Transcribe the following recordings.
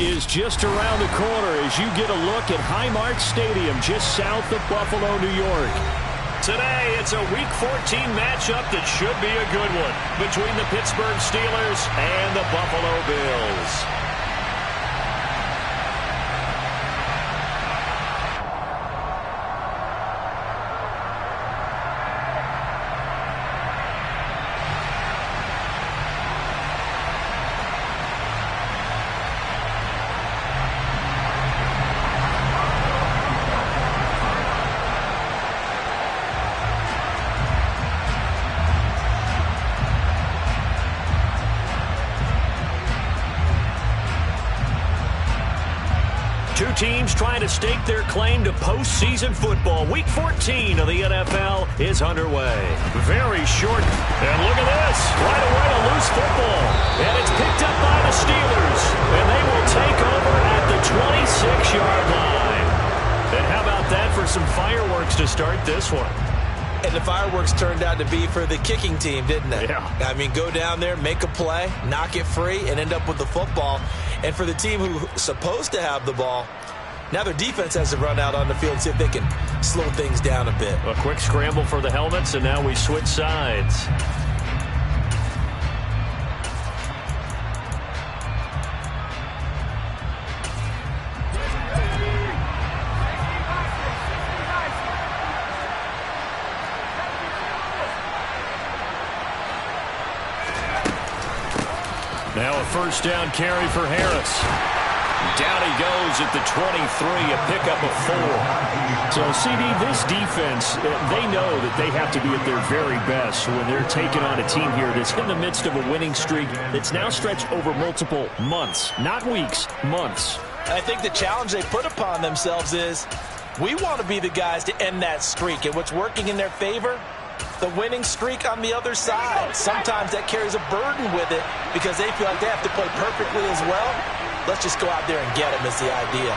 is just around the corner as you get a look at Highmark Stadium just south of Buffalo, New York. Today, it's a Week 14 matchup that should be a good one between the Pittsburgh Steelers and the Buffalo Bills. Two teams trying to stake their claim to postseason football. Week 14 of the NFL is underway. Very short. And look at this. Right away, a loose football. And it's picked up by the Steelers. And they will take over at the 26-yard line. And how about that for some fireworks to start this one? And the fireworks turned out to be for the kicking team, didn't they? Yeah. I mean, go down there, make a play, knock it free, and end up with the football. And for the team who's supposed to have the ball, now their defense has to run out on the field and see if they can slow things down a bit. A quick scramble for the helmets, and now we switch sides. Now a first down carry for Harris. Down he goes at the 23, a pickup of 4. So, CD, this defense, they know that they have to be at their very best when they're taking on a team here that's in the midst of a winning streak that's now stretched over multiple months, not weeks, months. I think the challenge they put upon themselves is we want to be the guys to end that streak. And what's working in their favor? The winning streak on the other side. Sometimes that carries a burden with it because they feel like they have to play perfectly as well. Let's just go out there and get him is the idea.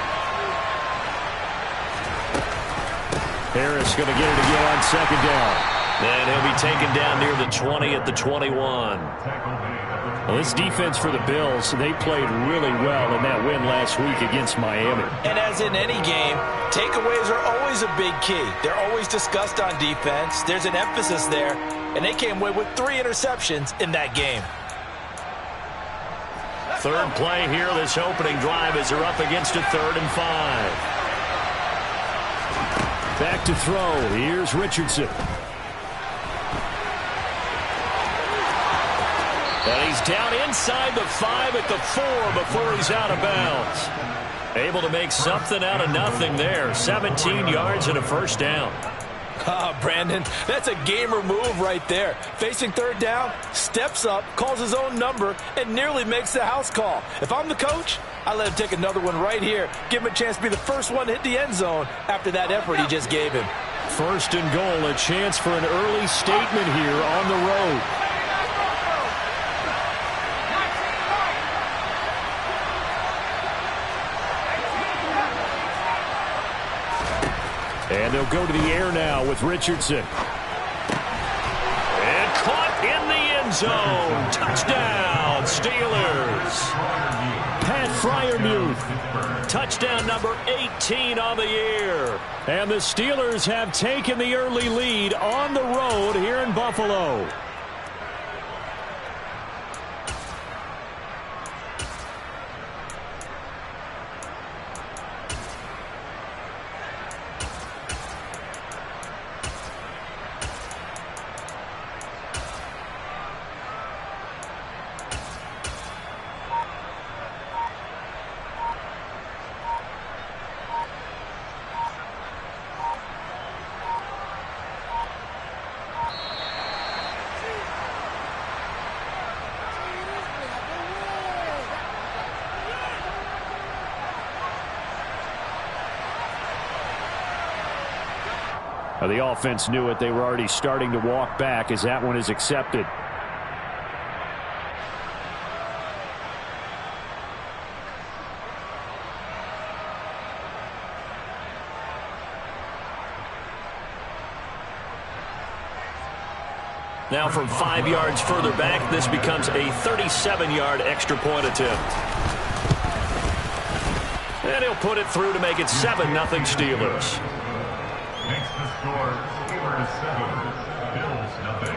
Harris going to get it again on second down. And he'll be taken down near the 20 at the 21. Well, this defense for the Bills, they played really well in that win last week against Miami. And as in any game, takeaways are always a big key. They're always discussed on defense. There's an emphasis there, and they came away with 3 interceptions in that game. Third play here, this opening drive as they're up against a 3rd and 5. Back to throw. Here's Richardson. And he's down inside the 5 at the 4 before he's out of bounds. Able to make something out of nothing there. 17 yards and a first down. Brandon, that's a gamer move right there. Facing 3rd down, steps up, calls his own number, and nearly makes the house call. If I'm the coach, I let him take another one right here. Give him a chance to be the first one to hit the end zone after that effort he just gave him. 1st and goal, a chance for an early statement here on the road. And they'll go to the air now with Richardson. And caught in the end zone. Touchdown, Steelers. Pat Freiermuth. Touchdown number 18 on the year. And the Steelers have taken the early lead on the road here in Buffalo. The offense knew it. They were already starting to walk back as that one is accepted. Now from 5 yards further back, this becomes a 37-yard extra point attempt. And he'll put it through to make it 7-0 Steelers. Makes the score Steelers 7, Bills 0.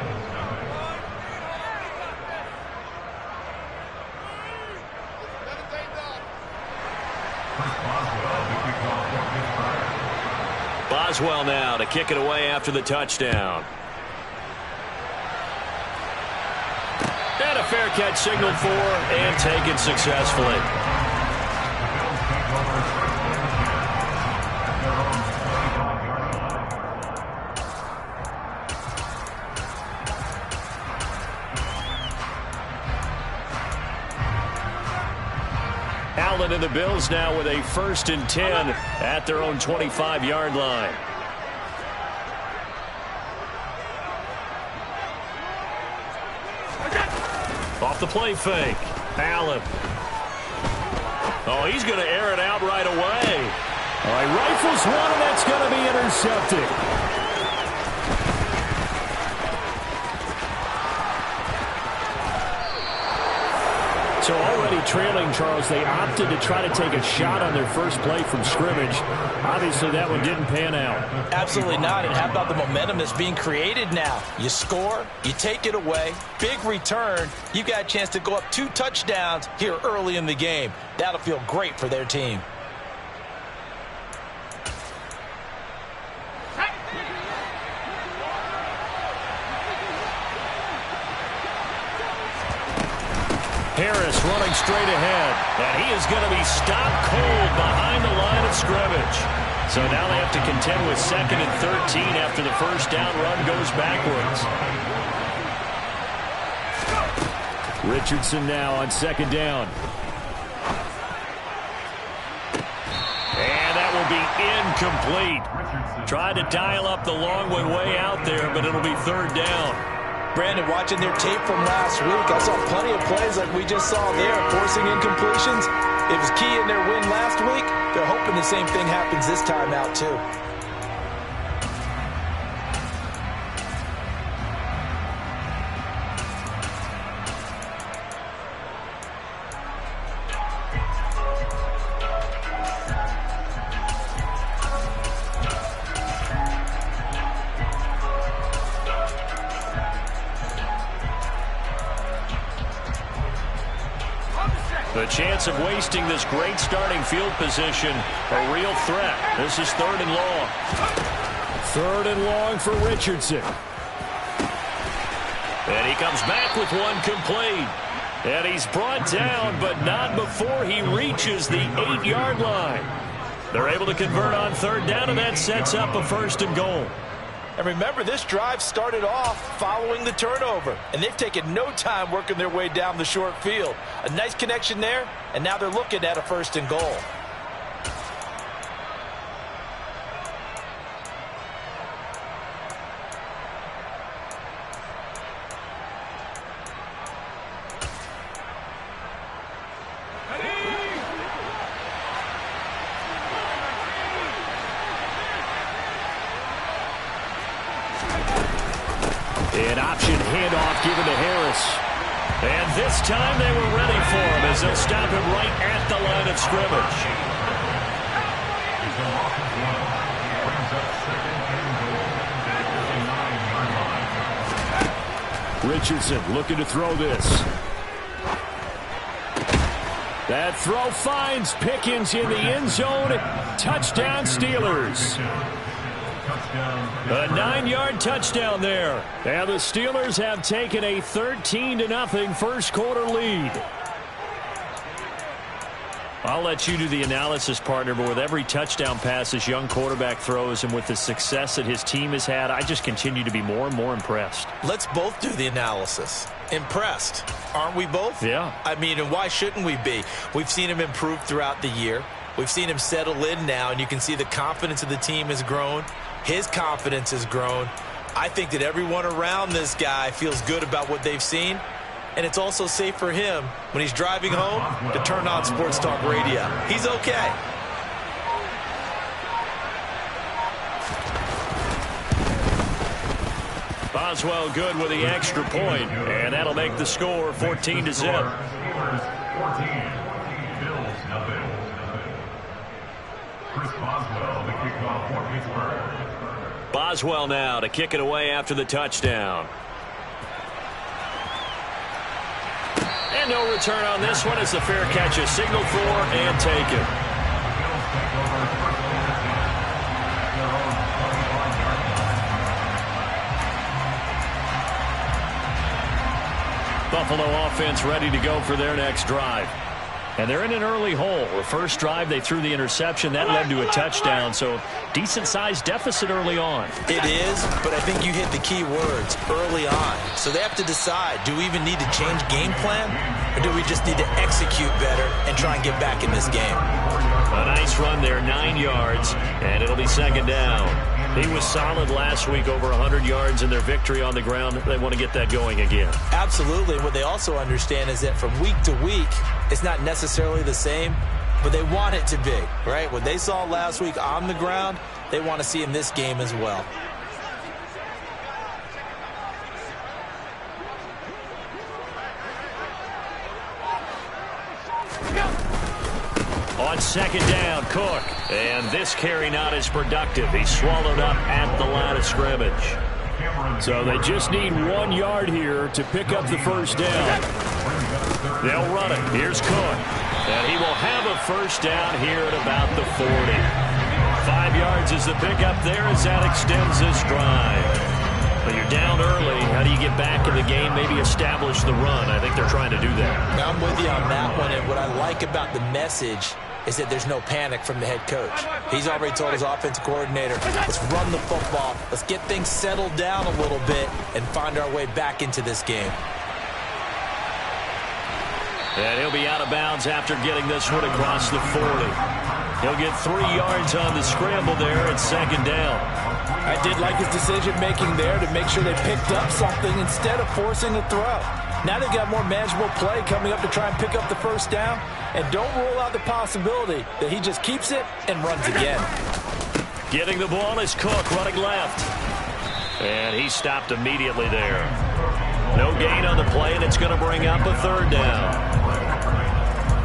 Boswell now to kick it away after the touchdown. And a fair catch signaled for and taken successfully. Allen and the Bills now with a 1st and 10 at their own 25-yard line. Off the play fake. Allen. Oh, he's going to air it out right away. All right, rifles one, and that's going to be intercepted. So already trailing, Charles, they opted to try to take a shot on their first play from scrimmage. Obviously, that one didn't pan out. Absolutely not. And how about the momentum that's being created now? You score, you take it away, big return. You got a chance to go up 2 touchdowns here early in the game. That'll feel great for their team. Harris running straight ahead, and he is going to be stopped cold behind the line of scrimmage. So now they have to contend with 2nd and 13 after the first down run goes backwards. Richardson now on 2nd down. And that will be incomplete. Tried to dial up the long one way out there, but it'll be 3rd down. Brandon, watching their tape from last week, I saw plenty of plays like we just saw there, forcing incompletions. It was key in their win last week. They're hoping the same thing happens this time out, too. The chance of wasting this great starting field position, a real threat. This is 3rd and long. 3rd and long for Richardson. And he comes back with one complete. And he's brought down, but not before he reaches the 8-yard line. They're able to convert on 3rd down, and that sets up a 1st and goal. And remember, this drive started off following the turnover, and they've taken no time working their way down the short field. A nice connection there, and now they're looking at a 1st and goal. An option handoff given to Harris. And this time they were ready for him as they'll stop him right at the line of scrimmage. Richardson looking to throw this. That throw finds Pickens in the end zone. Touchdown, Steelers. A 9-yard touchdown there. And the Steelers have taken a 13-0 first quarter lead. I'll let you do the analysis, partner, but with every touchdown pass this young quarterback throws and with the success that his team has had, I just continue to be more and more impressed. Let's both do the analysis. Impressed, aren't we both? Yeah. I mean, and why shouldn't we be? We've seen him improve throughout the year. We've seen him settle in now, and you can see the confidence of the team has grown. His confidence has grown. I think that everyone around this guy feels good about what they've seen. And it's also safe for him when he's driving home to turn on Sports Talk Radio. He's okay. Boswell good with the extra point, and that'll make the score 14-0. Chris Boswell, the kickoff for Pittsburgh. Boswell now to kick it away after the touchdown. And no return on this one as the fair catch is signaled for and taken. Buffalo offense ready to go for their next drive. And they're in an early hole. The first drive, they threw the interception. That led to a touchdown, so decent-sized deficit early on. It is, but I think you hit the key words, early on. So they have to decide, do we even need to change game plan, or do we just need to execute better and try and get back in this game? A nice run there, 9 yards, and it'll be second down. He was solid last week, over 100 yards in their victory on the ground. They want to get that going again. Absolutely. What they also understand is that from week to week, it's not necessarily the same, but they want it to be, right? What they saw last week on the ground, they want to see in this game as well. On second down, Cook. And this carry not as productive. He's swallowed up at the line of scrimmage. So they just need 1 yard here to pick up the first down. They'll run it. Here's Cook. And he will have a first down here at about the 40. 5 yards is the pickup there as that extends this drive. But you're down early. How do you get back in the game, maybe establish the run? I think they're trying to do that. I'm with you on that one, and what I like about the message is that there's no panic from the head coach. He's already told his offensive coordinator, let's run the football, let's get things settled down a little bit and find our way back into this game. And he'll be out of bounds after getting this one across the 40. He'll get 3 yards on the scramble there at second down. I did like his decision-making there to make sure they picked up something instead of forcing a throw. Now they've got more manageable play coming up to try and pick up the first down. And don't rule out the possibility that he just keeps it and runs again. Getting the ball is Cook running left. And he stopped immediately there. No gain on the play, and it's going to bring up a third down.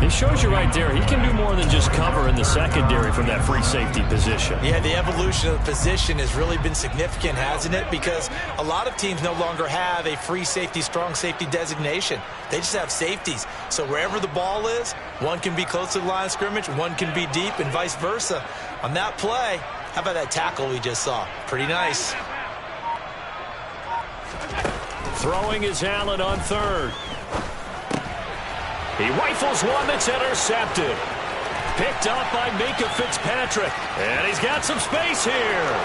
It shows you right there, he can do more than just cover in the secondary from that free safety position. Yeah, the evolution of the position has really been significant, hasn't it? Because a lot of teams no longer have a free safety, strong safety designation. They just have safeties. So wherever the ball is, one can be close to the line of scrimmage, one can be deep, and vice versa. On that play, how about that tackle we just saw? Pretty nice. Throwing is Allen on third. He rifles one that's intercepted. Picked up by Minkah Fitzpatrick. And he's got some space here.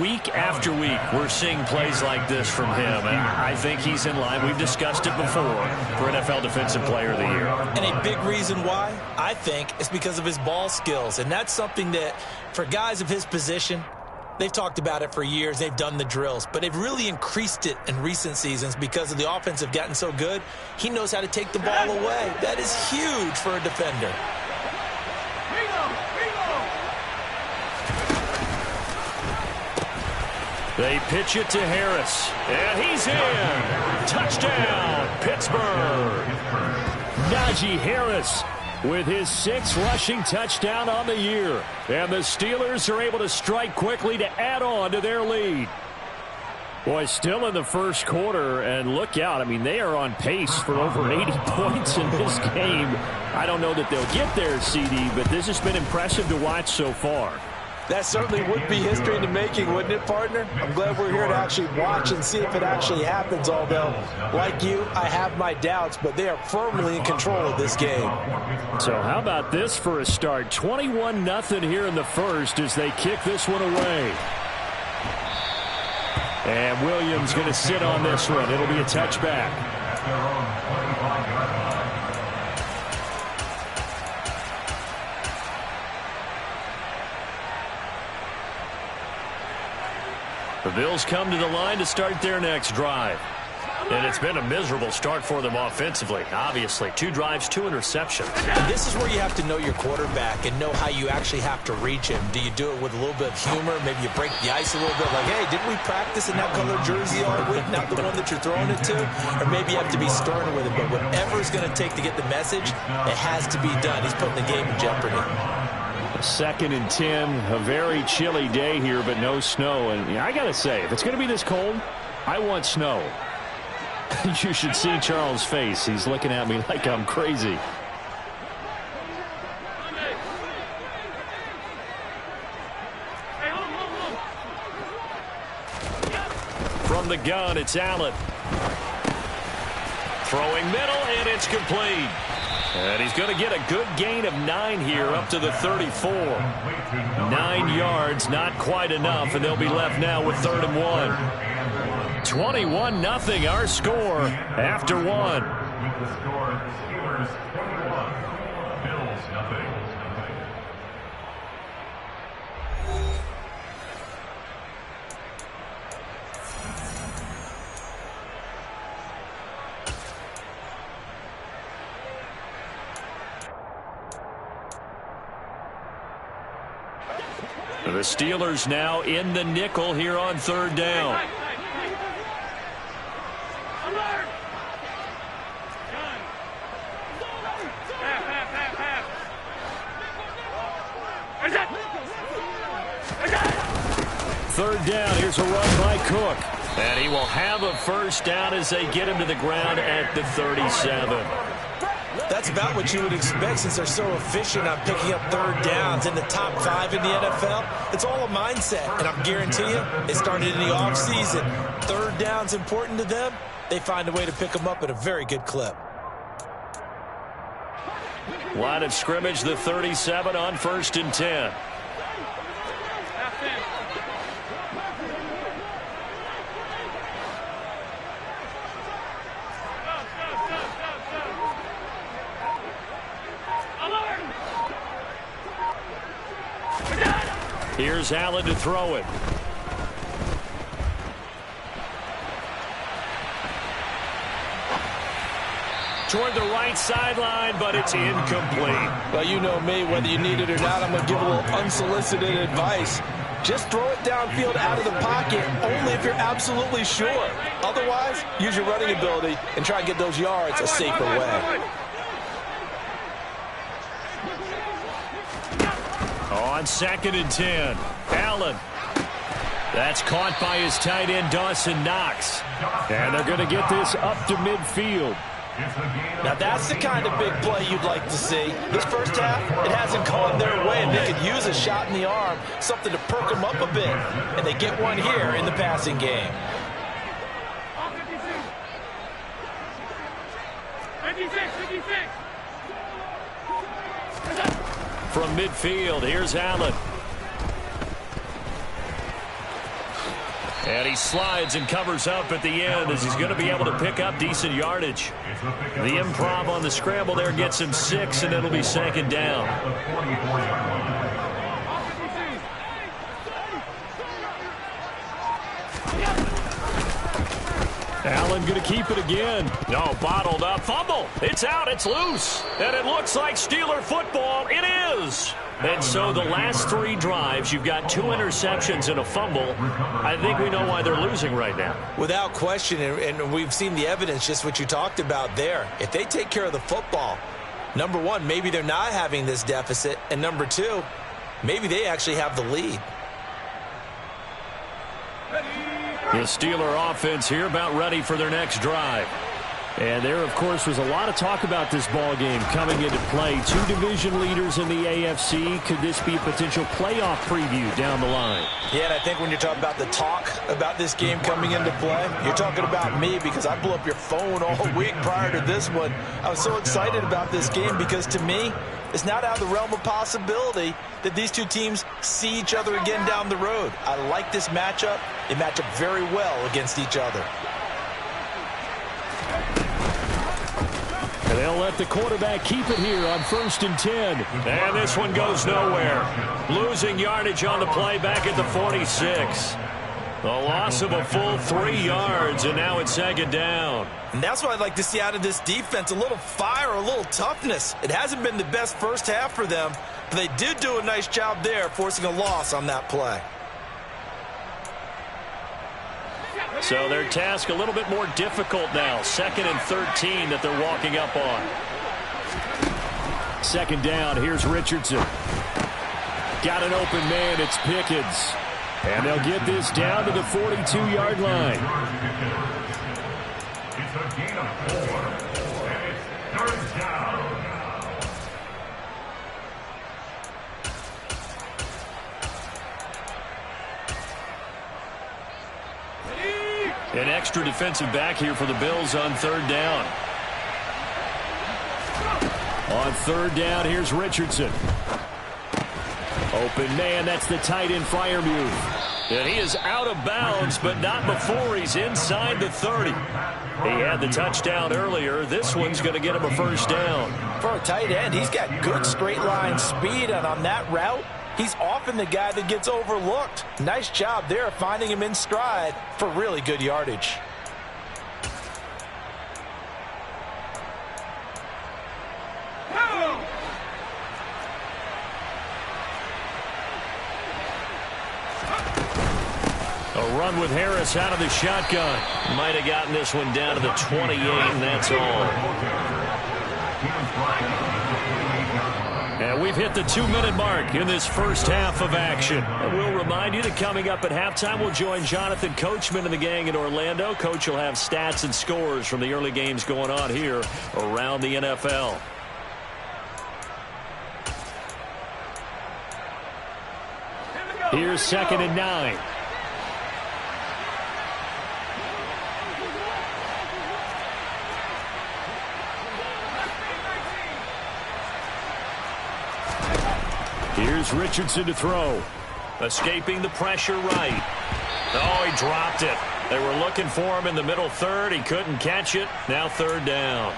Week after week, we're seeing plays like this from him. And I think he's in line. We've discussed it before for NFL Defensive Player of the Year. And a big reason why, I think, is because of his ball skills. And that's something that, for guys of his position, they've talked about it for years. They've done the drills. But they've really increased it in recent seasons because of the offense have gotten so good. He knows how to take the ball away. That is huge for a defender. They pitch it to Harris. And he's in. Touchdown, Pittsburgh. Najee Harris with his 6th rushing touchdown on the year. And the Steelers are able to strike quickly to add on to their lead. Boy, still in the first quarter, and look out. I mean, they are on pace for over 80 points in this game. I don't know that they'll get there, CD, but this has been impressive to watch so far. That certainly would be history in the making, wouldn't it, partner? I'm glad we're here to actually watch and see if it actually happens, although, like you, I have my doubts, but they are firmly in control of this game. So how about this for a start? 21-0 here in the first as they kick this one away. And Williams going to sit on this one. It'll be a touchback. The Bills come to the line to start their next drive. And it's been a miserable start for them offensively. Obviously, 2 drives, 2 interceptions. And this is where you have to know your quarterback and know how you actually have to reach him. Do you do it with a little bit of humor? Maybe you break the ice a little bit, like, hey, didn't we practice in that color jersey all week, not the one that you're throwing it to? Or maybe you have to be stern with it. But whatever it's going to take to get the message, it has to be done. He's putting the game in jeopardy. 2nd and 10, a very chilly day here, but no snow. And I got to say, if it's going to be this cold, I want snow. You should see Charles' face. He's looking at me like I'm crazy. From the gun, it's Allen. Throwing middle, and it's complete. And he's going to get a good gain of 9 here up to the 34. 9 yards, not quite enough, and they'll be left now with 3rd and 1. 21-0 our score after 1. With the score, Steelers 21, Bills 0. The Steelers now in the nickel here on 3rd down. Third down, here's a run by Cook. And he will have a first down as they get him to the ground at the 37. That's about what you would expect since they're so efficient on picking up 3rd downs in the top 5 in the NFL. It's all a mindset, and I'm guarantee you it started in the offseason. 3rd down's important to them. They find a way to pick them up at a very good clip. Line of scrimmage, the 37 on 1st and 10. Here's Allen to throw it. Toward the right sideline, but it's incomplete. Well, you know me, whether you need it or not, I'm going to give a little unsolicited advice. Just throw it downfield out of the pocket, only if you're absolutely sure. Otherwise, use your running ability and try and get those yards a safer way. On 2nd and 10, Allen. That's caught by his tight end, Dawson Knox. And they're going to get this up to midfield. Now, that's the kind of big play you'd like to see. This first half, it hasn't gone their way, and they could use a shot in the arm, something to perk them up a bit. And they get one here in the passing game. From midfield, here's Allen. And he slides and covers up at the end as he's going to be able to pick up decent yardage. The improv on the scramble there gets him 6, and it'll be 2nd down. Allen going to keep it again. No, bottled up. Fumble. It's out. It's loose. And it looks like Steeler football. It is. And so the last 3 drives, you've got 2 interceptions and a fumble. I think we know why they're losing right now. Without question, and we've seen the evidence, just what you talked about there. If they take care of the football, number 1, maybe they're not having this deficit. And number 2, maybe they actually have the lead. The Steeler offense here about ready for their next drive. And there, of course, was a lot of talk about this ball game coming into play. 2 division leaders in the AFC. Could this be a potential playoff preview down the line? Yeah, and I think when you're talking about the talk about this game coming into play, you're talking about me because I blew up your phone all week prior to this one. I was so excited about this game because, to me, it's not out of the realm of possibility that these 2 teams see each other again down the road. I like this matchup. They match up very well against each other. And they'll let the quarterback keep it here on 1st and 10. And this one goes nowhere. Losing yardage on the play back at the 46. A loss of a full 3 yards, and now it's second down. And that's what I'd like to see out of this defense, a little fire, a little toughness. It hasn't been the best first half for them, but they did do a nice job there, forcing a loss on that play. So their task a little bit more difficult now. 2nd and 13 that they're walking up on. Second down, here's Richardson. Got an open man, it's Pickens. And they'll get this down to the 42-yard line. It's a gain of 4, and it's 3rd down. An extra defensive back here for the Bills on 3rd down. On 3rd down, here's Richardson. Open man, that's the tight end Freiermuth. And he is out of bounds, but not before he's inside the 30. He had the touchdown earlier. This one's going to get him a 1st down. For a tight end, he's got good straight line speed, and on that route, he's often the guy that gets overlooked. Nice job there finding him in stride for really good yardage. A run with Harris out of the shotgun. Might have gotten this one down to the 28, and that's all. And we've hit the 2-minute mark in this first half of action. And we'll remind you that coming up at halftime, we'll join Jonathan Coachman and the gang in Orlando. Coach will have stats and scores from the early games going on here around the NFL. Here's 2nd and 9. Here's Richardson to throw. Escaping the pressure right. Oh, he dropped it. They were looking for him in the middle 3rd. He couldn't catch it. Now 3rd down.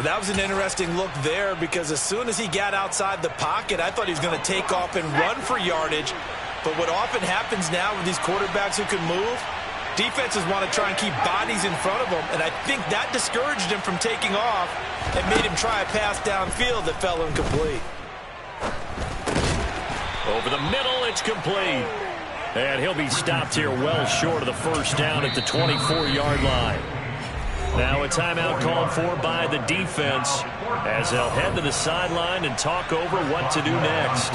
That was an interesting look there because as soon as he got outside the pocket, I thought he was going to take off and run for yardage. But what often happens now with these quarterbacks who can move, defenses want to try and keep bodies in front of them, and I think that discouraged him from taking off and made him try a pass downfield that fell incomplete. Over the middle, it's complete. And he'll be stopped here well short of the 1st down at the 24-yard line. Now a timeout called for by the defense as they'll head to the sideline and talk over what to do next.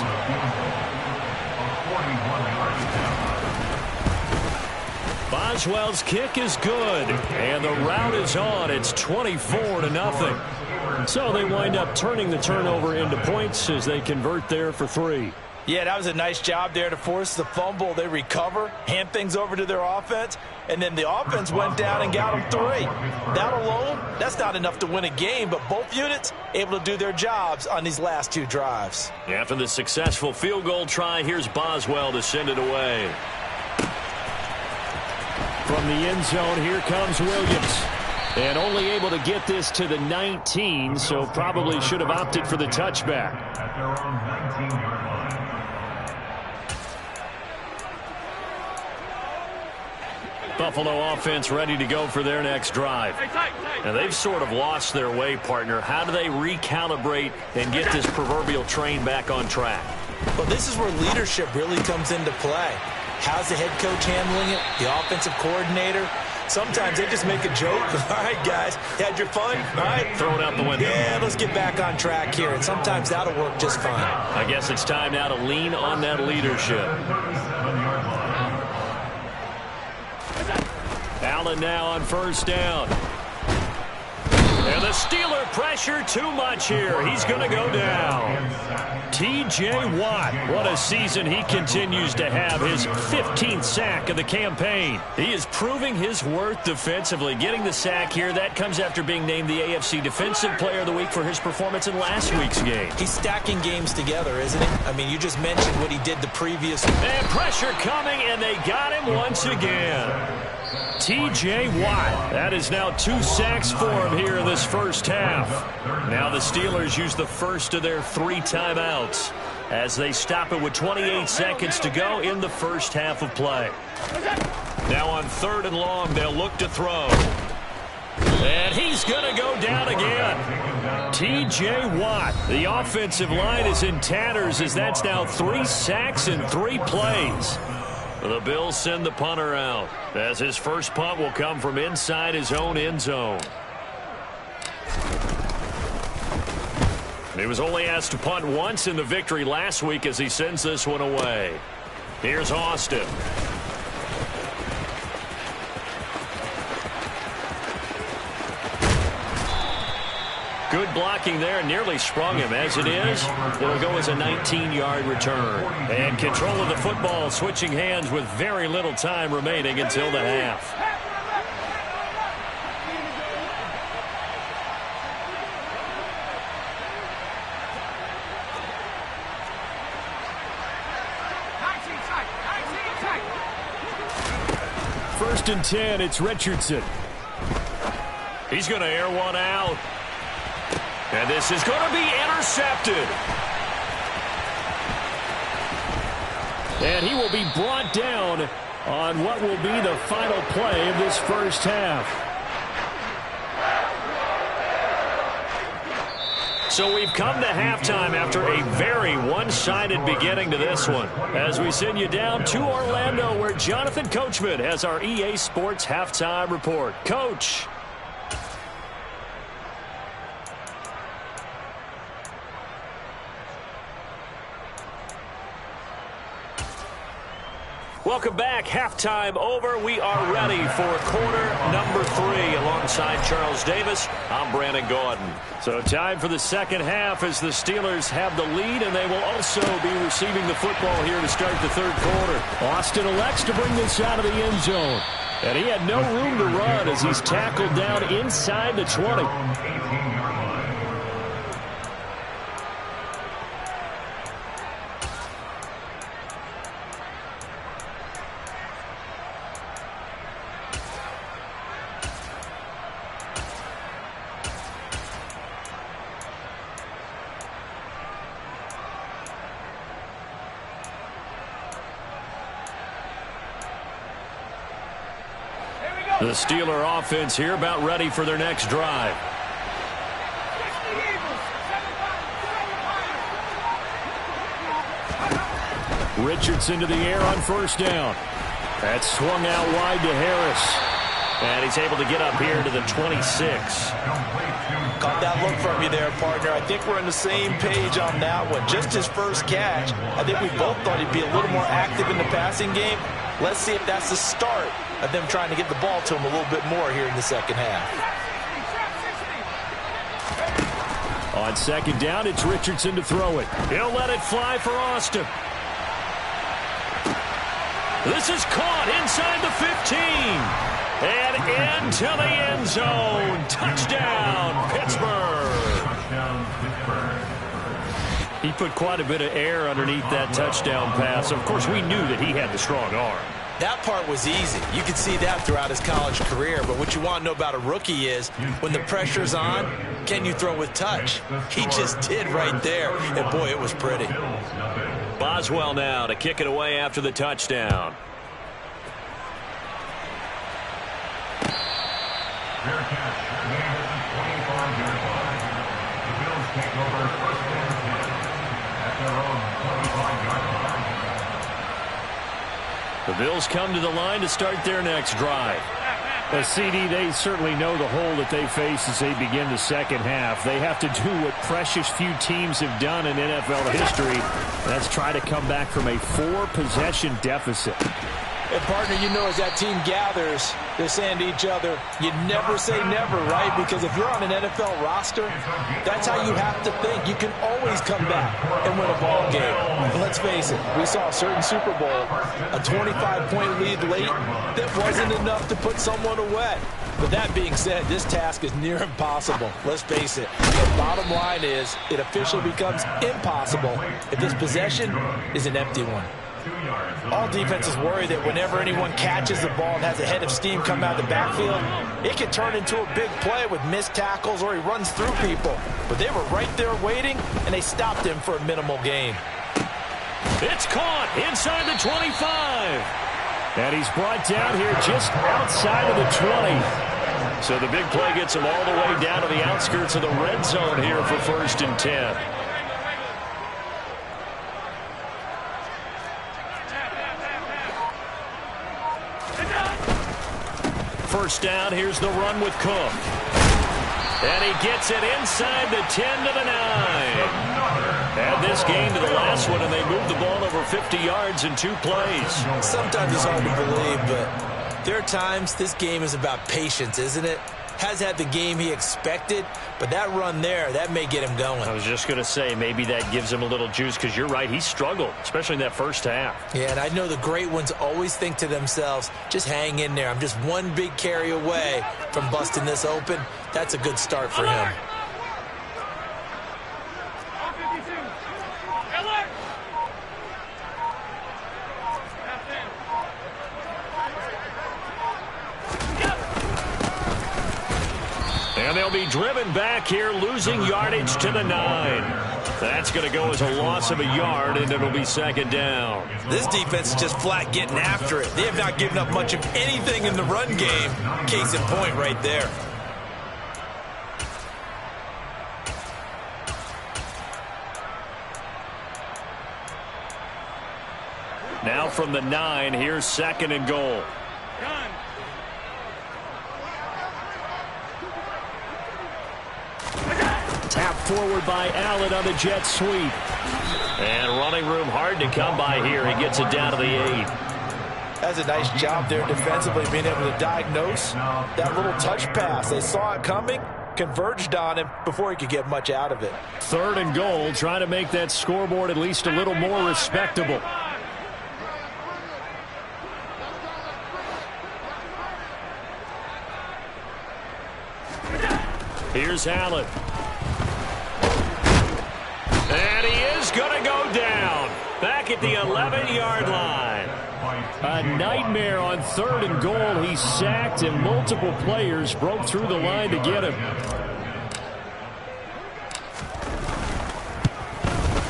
Boswell's kick is good, and the route is on. It's 24-0. So they wind up turning the turnover into points as they convert there for 3. Yeah, that was a nice job there to force the fumble. They recover, hand things over to their offense, and then the offense went down and got them 3. That alone, that's not enough to win a game, but both units able to do their jobs on these last 2 drives. After the successful field goal try, here's Boswell to send it away. From the end zone, here comes Williams. And only able to get this to the 19, so probably should have opted for the touchback. At their own 19-yard line. Buffalo offense ready to go for their next drive. And they've sort of lost their way, partner. How do they recalibrate and get this proverbial train back on track? Well, this is where leadership really comes into play. How's the head coach handling it? The offensive coordinator? Sometimes they just make a joke. All right, guys, you had your fun? All right. Throw it out the window. Yeah, let's get back on track here. And sometimes that'll work just fine. I guess it's time now to lean on that leadership. Allen now on 1st down. And the Steeler pressure too much here. He's going to go down. T.J. Watt, what a season he continues to have. His 15th sack of the campaign. He is proving his worth defensively. Getting the sack here, that comes after being named the AFC Defensive Player of the Week for his performance in last week's game. He's stacking games together, isn't he? I mean, you just mentioned what he did the previous week. And pressure coming, and they got him once again. T.J. Watt, that is now 2 sacks for him here in this first half. Now the Steelers use the first of their 3 timeouts. as they stop it with 28 seconds to go in the first half of play. Now on 3rd and long, they'll look to throw. And he's going to go down again. T.J. Watt. The offensive line is in tatters as that's now 3 sacks in 3 plays. The Bills send the punter out as his first punt will come from inside his own end zone. He was only asked to punt once in the victory last week as he sends this one away. Here's Austin. Good blocking there, nearly sprung him. As it is, it'll go as a 19-yard return. And control of the football switching hands with very little time remaining until the half. First and 10, it's Richardson. He's going to air one out. And this is going to be intercepted. And he will be brought down on what will be the final play of this first half. So we've come to halftime after a very one-sided beginning to this one. As we send you down to Orlando, where Jonathan Coachman has our EA Sports Halftime Report. Coach. Welcome back. Halftime over. We are ready for quarter number 3 alongside Charles Davis. I'm Brandon Gaudin. So time for the second half as the Steelers have the lead, and they will also be receiving the football here to start the third quarter. Austin elects to bring this out of the end zone. And he had no room to run as he's tackled down inside the 20. The Steeler offense here about ready for their next drive. Richardson to the air on first down. That's swung out wide to Harris. And he's able to get up here to the 26. Caught that look from you there, partner. I think we're on the same page on that one. Just his first catch. I think we both thought he'd be a little more active in the passing game. Let's see if that's the start of them trying to get the ball to him a little bit more here in the second half. On second down, it's Richardson to throw it. He'll let it fly for Austin. This is caught inside the 15. And into the end zone. Touchdown, Pittsburgh. He put quite a bit of air underneath that touchdown pass. Of course, we knew that he had the strong arm. That part was easy. You could see that throughout his college career. But what you want to know about a rookie is when the pressure's on, can you throw with touch? He just did right there. And, boy, it was pretty. Boswell now to kick it away after the touchdown. Fair catch. Name is 25-yard line. The Bills take over first and 10 at their own 25-yard line. The Bills come to the line to start their next drive. CD, they certainly know the hole that they face as they begin the second half. They have to do what precious few teams have done in NFL history. That's try to come back from a 4-possession deficit. And, partner, you know as that team gathers, they're saying to each other, you never say never, right? Because if you're on an NFL roster, that's how you have to think. You can always come back and win a ball game. And let's face it, we saw a certain Super Bowl, a 25-point lead late that wasn't enough to put someone away. But that being said, this task is near impossible. Let's face it. The bottom line is it officially becomes impossible if this possession is an empty one. All defenses worry that whenever anyone catches the ball and has a head of steam come out of the backfield, it can turn into a big play with missed tackles or he runs through people. But they were right there waiting, and they stopped him for a minimal gain. It's caught inside the 25. And he's brought down here just outside of the 20. So the big play gets him all the way down to the outskirts of the red zone here for 1st and 10. First down, here's the run with Cook. And he gets it inside the 10 to the 9. Add this game to the last one, and they moved the ball over 50 yards in 2 plays. Sometimes it's hard to believe, but there are times this game is about patience, isn't it? Has had the game he expected, but that run there, that may get him going. I was just going to say, maybe that gives him a little juice, because you're right, he struggled, especially in that first half. Yeah, and I know the great ones always think to themselves, just hang in there. I'm just one big carry away from busting this open. That's a good start for him. And they'll be driven back here, losing yardage to the 9. That's going to go as a loss of a yard, and it'll be 2nd down. This defense is just flat getting after it. They have not given up much of anything in the run game. Case in point right there. Now from the 9, here's 2nd and goal. Tap forward by Allen on the jet sweep. And running room hard to come by here. He gets it down to the 8. That's a nice job there defensively, being able to diagnose that little touch pass. They saw it coming, converged on him before he could get much out of it. 3rd and goal, trying to make that scoreboard at least a little more respectable. Here's Allen. And he is going to go down. Back at the 11-yard line. A nightmare on 3rd and goal. He's sacked, and multiple players broke through the line to get him.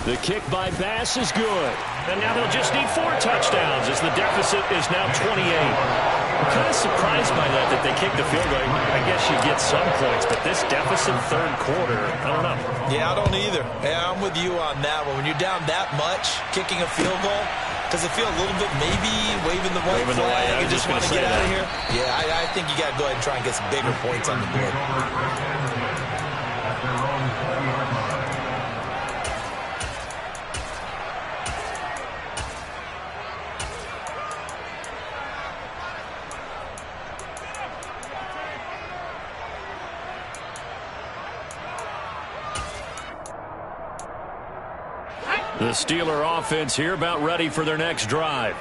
The kick by Bass is good. And now they'll just need 4 touchdowns as the deficit is now 28. I'm kind of surprised by that they kicked the field goal. I guess you get some points, but this deficit 3rd quarter, I don't know. Yeah, I don't either. Yeah, I'm with you on that one. When you're down that much, kicking a field goal, does it feel a little bit maybe waving the white flag and just want to get out of here? Yeah, I think you got to go ahead and try and get some bigger points on the board. The Steeler offense here about ready for their next drive.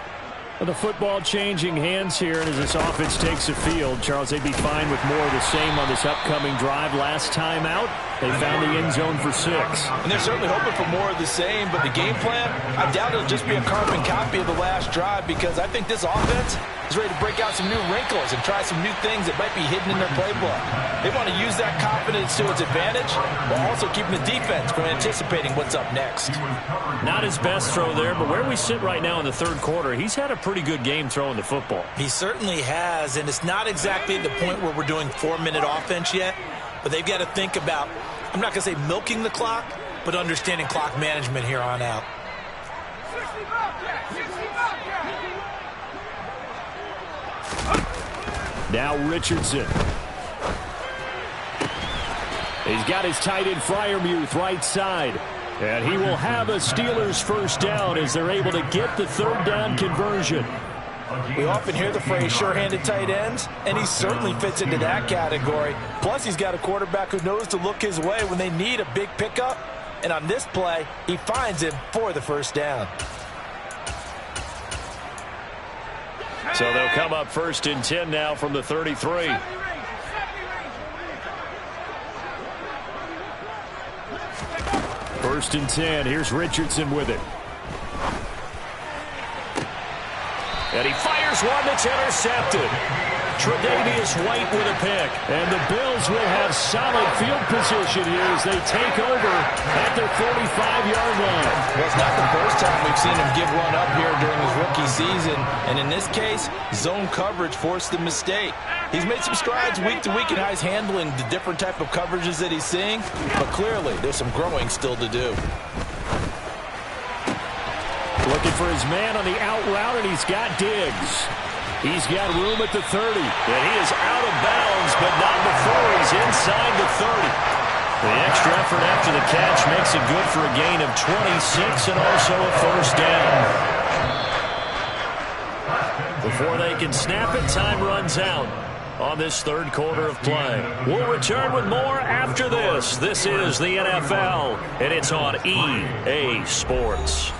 Well, the football changing hands here, and as this offense takes the field, Charles, they'd be fine with more of the same on this upcoming drive. Last time out, they found the end zone for 6. And they're certainly hoping for more of the same, but the game plan, I doubt it'll just be a carbon copy of the last drive, because I think this offense is ready to break out some new wrinkles and try some new things that might be hidden in their playbook. They want to use that confidence to its advantage while also keeping the defense from anticipating what's up next. Not his best throw there, but where we sit right now in the 3rd quarter, he's had a pretty good game throwing the football. He certainly has, and it's not exactly the point where we're doing 4-minute offense yet, but they've got to think about, I'm not going to say milking the clock, but understanding clock management here on out. Now Richardson. He's got his tight end Freiermuth right side. And he will have a Steelers 1st down as they're able to get the 3rd down conversion. We often hear the phrase sure-handed tight ends, and he certainly fits into that category. Plus, he's got a quarterback who knows to look his way when they need a big pickup. And on this play, he finds him for the 1st down. So they'll come up 1st and 10 now from the 33. First and 10. Here's Richardson with it. And he fires one that's intercepted. Tre'Davious White with a pick. And the Bills will have solid field position here as they take over at their 45-yard line. Well, it's not the first time we've seen him give one up here during his rookie season. And in this case, zone coverage forced the mistake. He's made some strides week to week in how he's handling the different type of coverages that he's seeing. But clearly, there's some growing still to do. Looking for his man on the out route, and he's got Diggs. He's got room at the 30. And he is out of bounds, but not before he's inside the 30. The extra effort after the catch makes it good for a gain of 26 and also a first down. Before they can snap it, time runs out on this third quarter of play. We'll return with more after this. This is the NFL, and it's on EA Sports.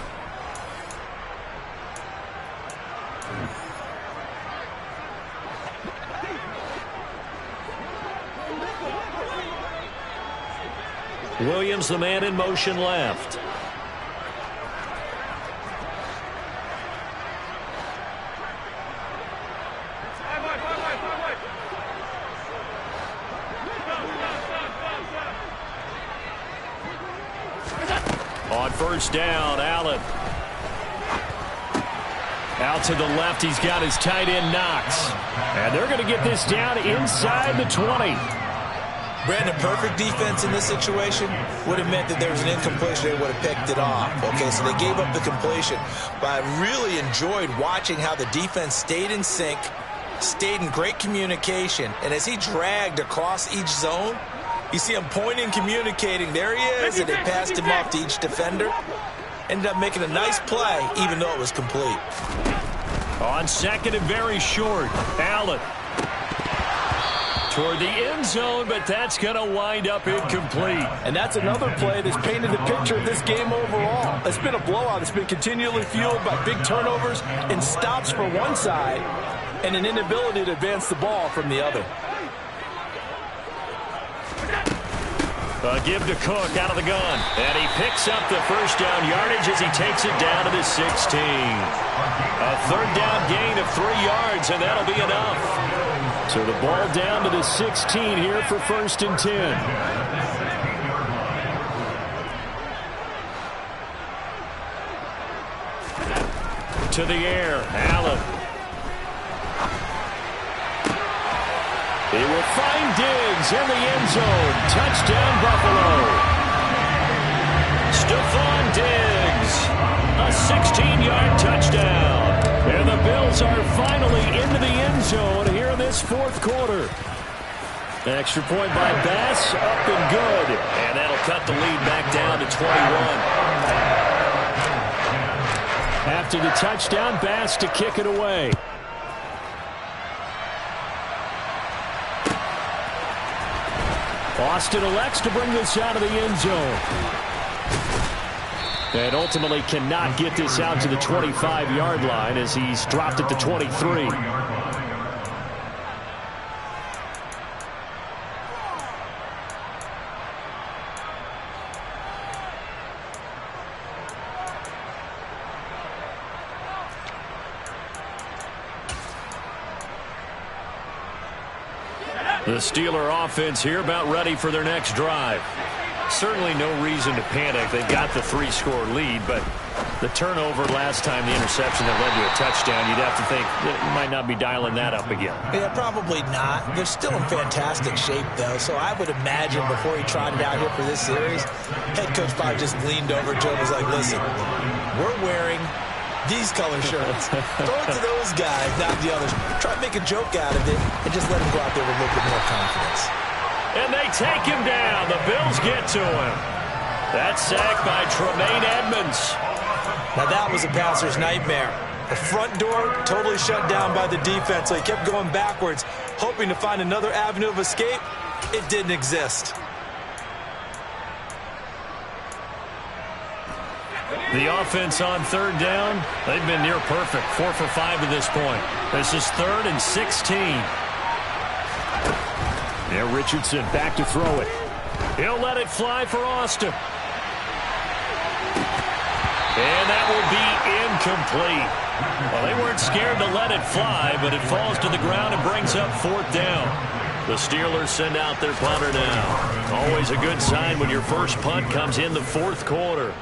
Williams, the man in motion left. On first down, Allen. Out to the left, he's got his tight end Knox. And they're going to get this down inside the 20. Brandon, perfect defense in this situation would have meant that there was an incompletion. They would have picked it off. Okay, so they gave up the completion. But I really enjoyed watching how the defense stayed in sync, stayed in great communication. And as he dragged across each zone, you see him pointing, communicating. There he is, and they passed him off to each defender. Ended up making a nice play, even though it was complete. On second and very short, Allen. Toward the end zone, but that's going to wind up incomplete. And that's another play that's painted the picture of this game overall. It's been a blowout. It's been continually fueled by big turnovers and stops for one side and an inability to advance the ball from the other. Give to Cook out of the gun. And he picks up the first down yardage as he takes it down to the 16. A third down gain of 3 yards, and that'll be enough. So the ball down to the 16 here for first and 10. To the air, Allen. He will find Diggs in the end zone. Touchdown, Buffalo. Stephon Diggs. A 16-yard touchdown. And the Bills are finally into the end zone here in this fourth quarter. Extra point by Bass, up and good. And that'll cut the lead back down to 21. After the touchdown, Bass to kick it away. Austin elects to bring this out of the end zone. And ultimately cannot get this out to the 25-yard line as he's dropped at the 23. The Steeler offense here about ready for their next drive. Certainly no reason to panic. They've got the 3-score lead, but the turnover last time, the interception that led to a touchdown, you'd have to think that you might not be dialing that up again. Yeah, probably not. They're still in fantastic shape, though, so I would imagine before he trotted out here for this series, head coach probably just leaned over to him and was like, listen, we're wearing these color shirts. Throw it to those guys, not the others. Try to make a joke out of it and just let him go out there with a little bit more confidence. And they take him down. The Bills get to him. That's sacked by Tremaine Edmonds. Now that was a passer's nightmare. The front door totally shut down by the defense, so he kept going backwards, hoping to find another avenue of escape. It didn't exist. The offense on third down, they've been near perfect. 4 for 5 to this point. This is 3rd and 16. Now Richardson back to throw it. He'll let it fly for Austin. And that will be incomplete. Well, they weren't scared to let it fly, but it falls to the ground and brings up 4th down. The Steelers send out their punter now. Always a good sign when your first punt comes in the 4th quarter.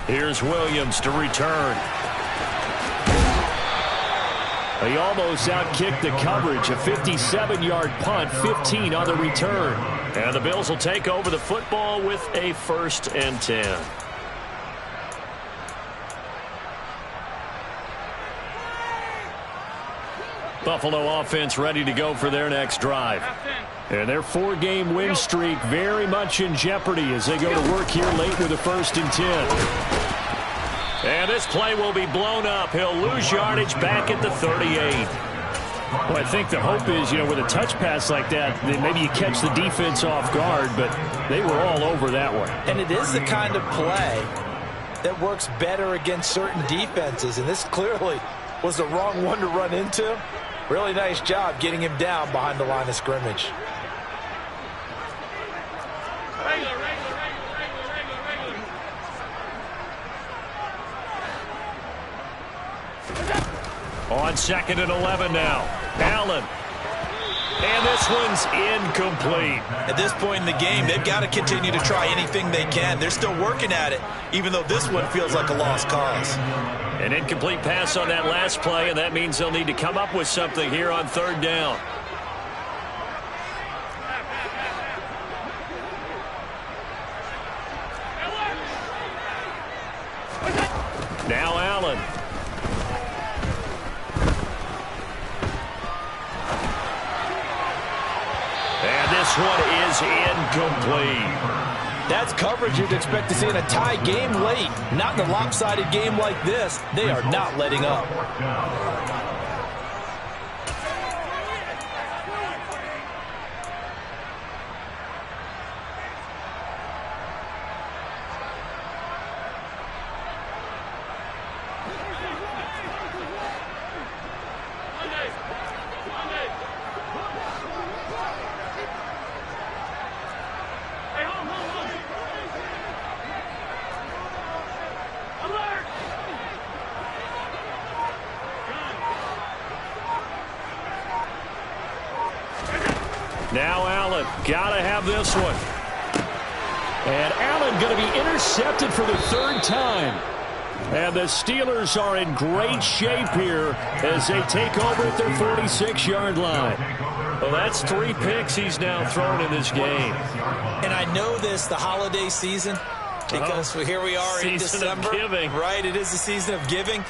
Here's Williams to return. He almost outkicked the coverage. A 57-yard punt, 15 on the return. And the Bills will take over the football with a 1st and 10. Buffalo offense ready to go for their next drive. And their 4-game win streak very much in jeopardy as they go to work here late with a 1st and 10. And this play will be blown up. He'll lose yardage back at the 38. Well, I think the hope is, with a touch pass like that, that maybe you catch the defense off guard, but they were all over that one. And it is the kind of play that works better against certain defenses, and this clearly was the wrong one to run into. Really nice job getting him down behind the line of scrimmage. On 2nd and 11 now. Allen. And this one's incomplete. At this point in the game, they've got to continue to try anything they can. They're still working at it, even though this one feels like a lost cause. An incomplete pass on that last play, and that means they'll need to come up with something here on 3rd down. Now Allen. And this one is incomplete. That's coverage you'd expect to see in a tie game late. Not in a lopsided game like this. They are not letting up. Now Allen, gotta have this one. And Allen going to be intercepted for the 3rd time. And the Steelers are in great shape here as they take over at their 46-yard line. Well, that's 3 picks he's now thrown in this game. And I know this, the holiday season, because here we are in December. Season of giving. Right, it is the season of giving.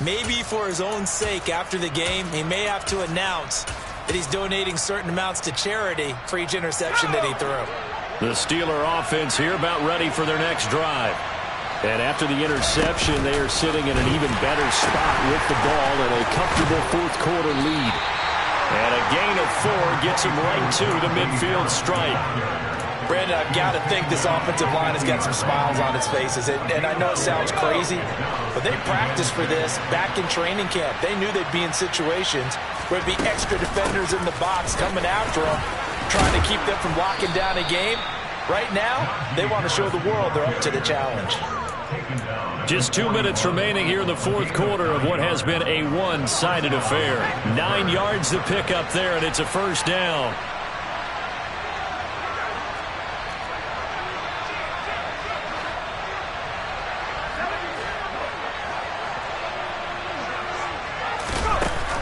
Maybe for his own sake after the game, he may have to announce that he's donating certain amounts to charity for each interception that he threw. The Steeler offense here about ready for their next drive. And after the interception, they are sitting in an even better spot with the ball and a comfortable 4th quarter lead. And a gain of 4 gets him right to the midfield stripe. Brandon, I've got to think this offensive line has got some smiles on its faces. And I know it sounds crazy, but they practiced for this back in training camp. They knew they'd be in situations where there'd be extra defenders in the box coming after them, trying to keep them from locking down a game. Right now, they want to show the world they're up to the challenge. Just 2 minutes remaining here in the 4th quarter of what has been a one-sided affair. 9 yards to pick up there, and it's a 1st down.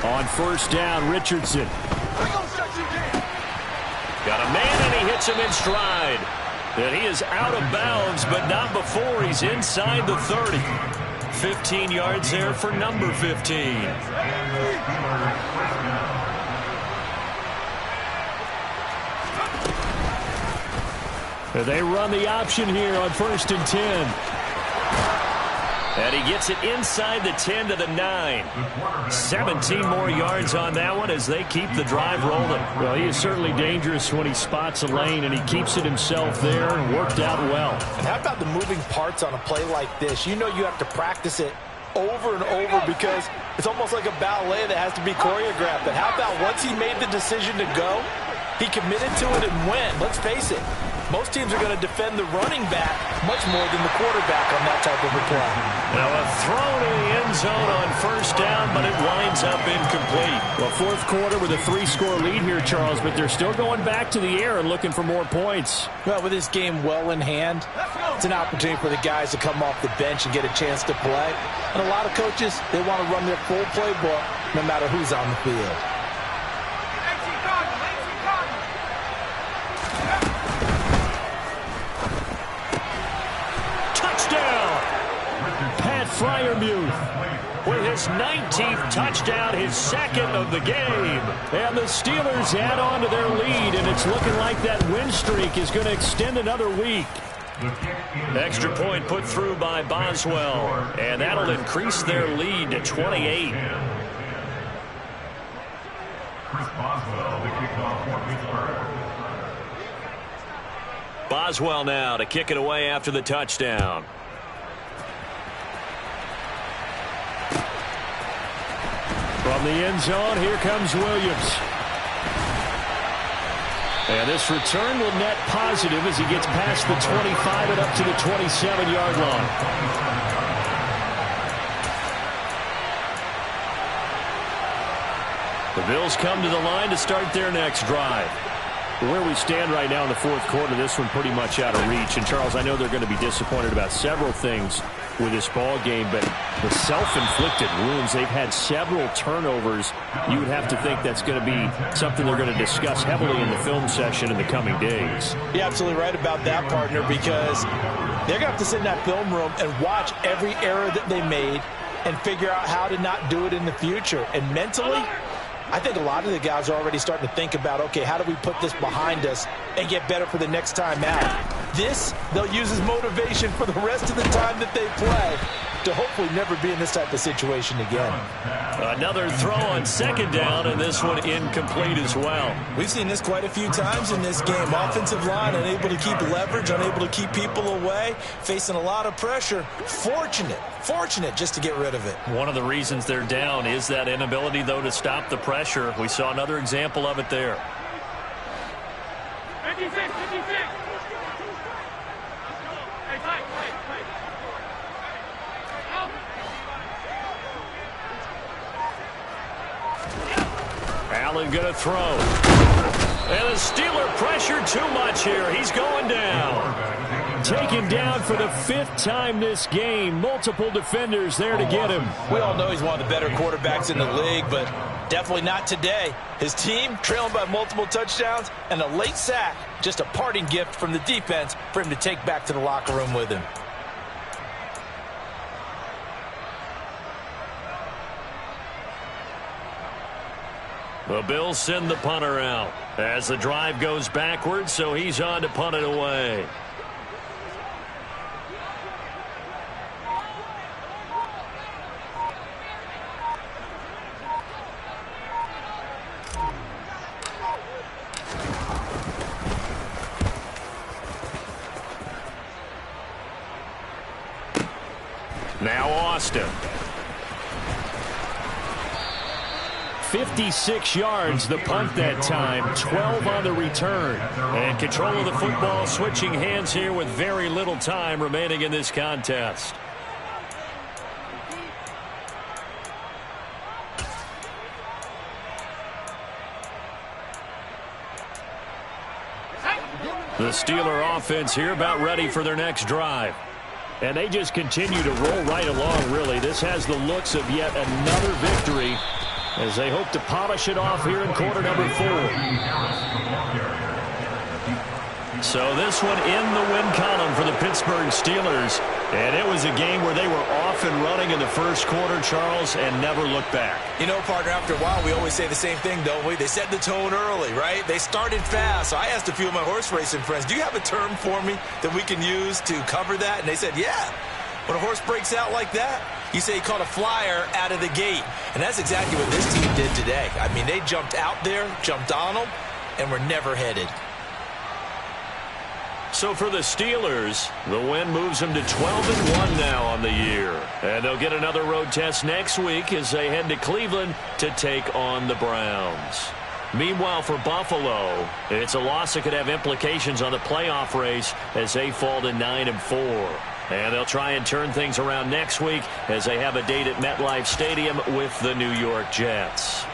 On 1st down, Richardson. Got a man, and he hits him in stride. And he is out of bounds, but not before he's inside the 30. 15 yards there for number 15. They run the option here on 1st and 10. And he gets it inside the 10 to the 9. 17 more yards on that one as they keep the drive rolling. Well, he is certainly dangerous when he spots a lane, and he keeps it himself there and worked out well. And how about the moving parts on a play like this? You know you have to practice it over and over because it's almost like a ballet that has to be choreographed. But how about once he made the decision to go, he committed to it and went. Let's face it, Most teams are going to defend the running back much more than the quarterback on that type of a play. Now a throw to the end zone on first down, but it winds up incomplete. Well, fourth quarter with a 3-score lead here, Charles, but they're still going back to the air and looking for more points. Well, with this game well in hand, it's an opportunity for the guys to come off the bench and get a chance to play. And a lot of coaches, they want to run their full playbook no matter who's on the field. Pat Freiermuth with his 19th touchdown, his second of the game. And the Steelers add on to their lead, and it's looking like that win streak is going to extend another week. Extra point put through by Boswell, and that'll increase their lead to 28. Chris Boswell, the kickoff for Pittsburgh. Boswell now to kick it away after the touchdown. From the end zone, here comes Williams. And this return will net positive as he gets past the 25 and up to the 27-yard line. The Bills come to the line to start their next drive. Where we stand right now in the fourth quarter, this one pretty much out of reach. And, Charles, I know they're going to be disappointed about several things with this ball game, but the self-inflicted wounds, they've had several turnovers. You would have to think that's going to be something they're going to discuss heavily in the film session in the coming days. You're absolutely right about that, partner, because they're going to have to sit in that film room and watch every error that they made and figure out how to not do it in the future. And mentally, I think a lot of the guys are already starting to think about, okay, how do we put this behind us and get better for the next time out? This, they'll use as motivation for the rest of the time that they play to hopefully never be in this type of situation again. Another throw on second down, and this one incomplete as well. We've seen this quite a few times in this game. Offensive line unable to keep leverage, unable to keep people away, facing a lot of pressure. Fortunate just to get rid of it. One of the reasons they're down is that inability, though, to stop the pressure. We saw another example of it there. 56. Allen going to throw. And the Steeler pressure too much here. He's going down. Taken down for the 5th time this game. Multiple defenders there to get him. We all know he's one of the better quarterbacks in the league, but definitely not today. His team trailing by multiple touchdowns and a late sack. Just a parting gift from the defense for him to take back to the locker room with him. The Bills send the punter out as the drive goes backwards, so he's on to punt it away. Now Austin. 56 yards the punt that time, 12 on the return. And control of the football switching hands here with very little time remaining in this contest. The Steeler offense here about ready for their next drive. And they just continue to roll right along, really. This has the looks of yet another victory as they hope to polish it off here in quarter number 4. So this one in the win column for the Pittsburgh Steelers. And it was a game where they were off and running in the first quarter, Charles, and never looked back. You know, partner, after a while, we always say the same thing, don't we? They set the tone early, right? They started fast. So I asked a few of my horse racing friends, do you have a term for me that we can use to cover that? And they said, yeah. When a horse breaks out like that, you say he caught a flyer out of the gate. And that's exactly what this team did today. I mean, they jumped out there, jumped on them, and were never headed. So for the Steelers, the win moves them to 12-1 now on the year. And they'll get another road test next week as they head to Cleveland to take on the Browns. Meanwhile, for Buffalo, it's a loss that could have implications on the playoff race as they fall to 9-4. And they'll try and turn things around next week as they have a date at MetLife Stadium with the New York Jets.